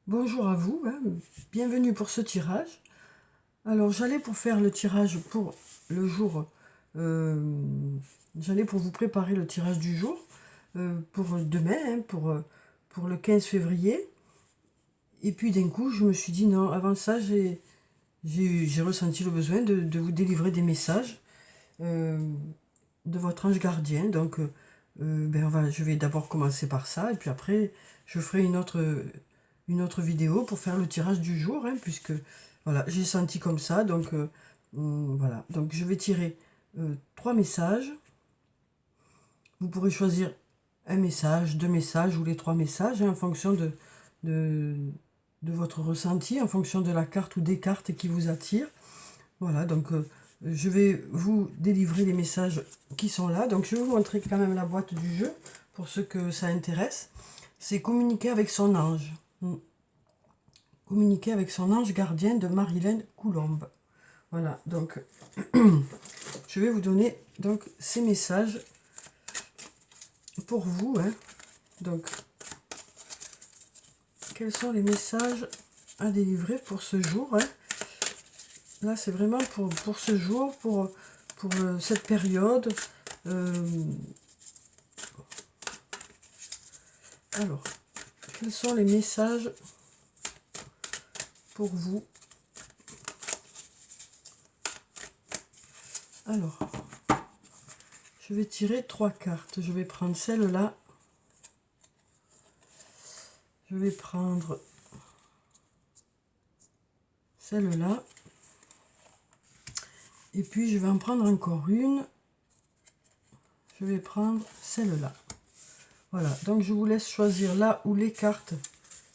Bonjour à vous, hein, bienvenue pour ce tirage. Alors j'allais pour faire le tirage pour le jour, j'allais pour vous préparer le tirage du jour, pour demain, hein, pour le 15 février. Et puis d'un coup je me suis dit non, avant ça j'ai ressenti le besoin de vous délivrer des messages euh, de votre ange gardien. Donc je vais d'abord commencer par ça et puis après je ferai une autre vidéo pour faire le tirage du jour, hein, puisque voilà, j'ai senti comme ça. Donc voilà, donc je vais tirer trois messages. Vous pourrez choisir un message, deux messages ou les trois messages, hein, en fonction de, de votre ressenti, en fonction de la carte ou des cartes qui vous attirent. Voilà, donc je vais vous délivrer les messages qui sont là. Donc je vais vous montrer quand même la boîte du jeu pour ceux que ça intéresse. C'est communiquer avec son ange. Communiquer avec son ange gardien de Marilyn Coulombe. Voilà, donc je vais vous donner donc ces messages pour vous, hein. Donc, quels sont les messages à délivrer pour ce jour, hein. Là, c'est vraiment pour ce jour, pour cette période. Alors, quels sont les messages pour vous? Alors, je vais tirer trois cartes. Je vais prendre celle-là. Je vais prendre celle-là. Et puis, je vais en prendre encore une. Je vais prendre celle-là. Voilà, donc je vous laisse choisir là où les cartes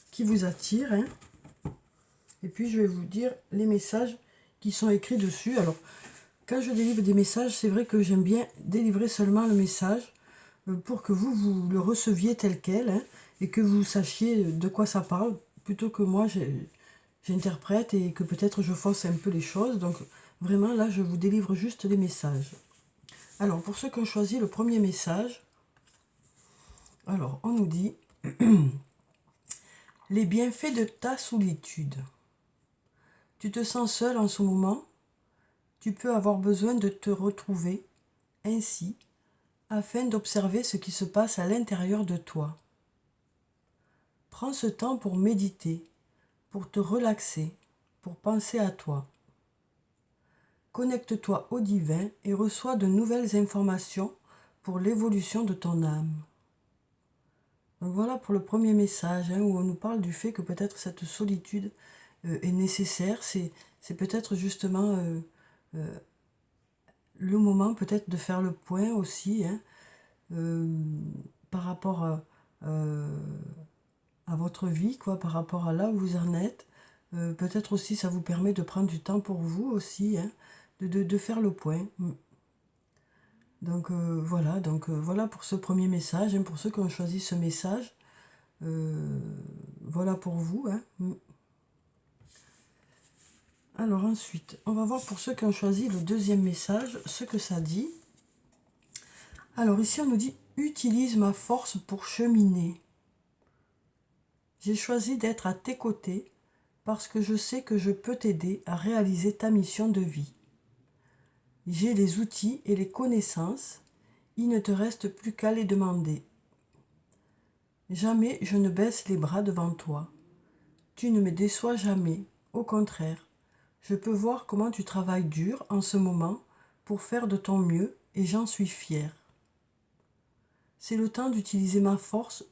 qui vous attirent, hein. Et puis, je vais vous dire les messages qui sont écrits dessus. Alors, quand je délivre des messages, c'est vrai que j'aime bien délivrer seulement le message pour que vous le receviez tel quel, hein, et que vous sachiez de quoi ça parle, plutôt que moi, j'interprète et que peut-être je fausse un peu les choses. Donc, vraiment, là, je vous délivre juste les messages. Alors, pour ceux qui ont choisi le premier message, alors, on nous dit les bienfaits de ta solitude. Tu te sens seul en ce moment. Tu peux avoir besoin de te retrouver ainsi afin d'observer ce qui se passe à l'intérieur de toi. Prends ce temps pour méditer, pour te relaxer, pour penser à toi. Connecte-toi au divin et reçois de nouvelles informations pour l'évolution de ton âme. Donc voilà pour le premier message, hein, où on nous parle du fait que peut-être cette solitude est nécessaire. C'est peut-être justement le moment peut-être de faire le point aussi, hein, euh, par rapport à votre vie, quoi, par rapport à là où vous en êtes. Peut-être aussi ça vous permet de prendre du temps pour vous aussi, hein, de faire le point. Donc voilà pour ce premier message, hein, pour ceux qui ont choisi ce message. Voilà pour vous, hein. Alors ensuite, on va voir pour ceux qui ont choisi le deuxième message, ce que ça dit. Alors ici, on nous dit « Utilise ma force pour cheminer. J'ai choisi d'être à tes côtés parce que je sais que je peux t'aider à réaliser ta mission de vie. J'ai les outils et les connaissances, il ne te reste plus qu'à les demander. Jamais je ne baisse les bras devant toi. Tu ne me déçois jamais, au contraire. Je peux voir comment tu travailles dur en ce moment pour faire de ton mieux et j'en suis fière. C'est le temps d'utiliser ma force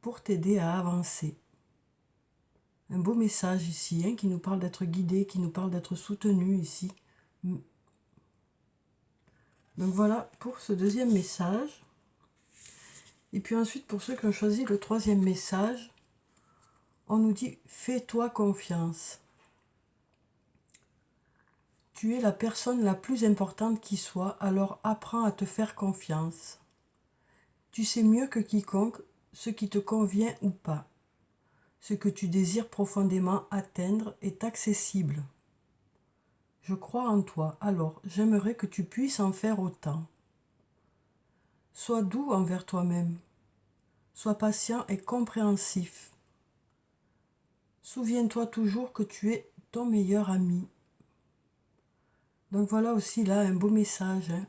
pour t'aider à avancer. » Un beau message ici, hein, qui nous parle d'être guidé, qui nous parle d'être soutenu ici. Donc voilà pour ce deuxième message. Et puis ensuite, pour ceux qui ont choisi le troisième message, on nous dit « Fais-toi confiance. Tu es la personne la plus importante qui soit, alors apprends à te faire confiance. Tu sais mieux que quiconque ce qui te convient ou pas. Ce que tu désires profondément atteindre est accessible. Je crois en toi, alors j'aimerais que tu puisses en faire autant. Sois doux envers toi-même. Sois patient et compréhensif. Souviens-toi toujours que tu es ton meilleur ami. Donc voilà aussi là un beau message. Hein.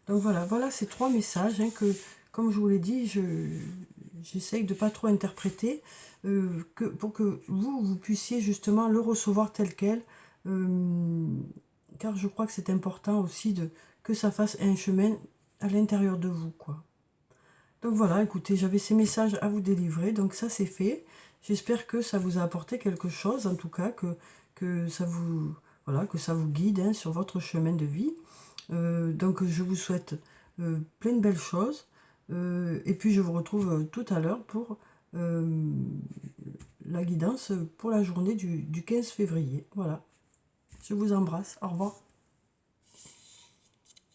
Donc voilà ces 3 messages hein, que, comme je vous l'ai dit, j'essaye de pas trop interpréter, pour que vous puissiez justement le recevoir tel quel, car je crois que c'est important aussi que ça fasse un chemin à l'intérieur de vous, quoi. Donc voilà, écoutez, j'avais ces messages à vous délivrer, donc ça c'est fait. J'espère que ça vous a apporté quelque chose, en tout cas, que ça vous, voilà, que ça vous guide hein, sur votre chemin de vie. Donc je vous souhaite plein de belles choses. Et puis je vous retrouve tout à l'heure pour la guidance pour la journée du 15 février. Voilà. Je vous embrasse. Au revoir.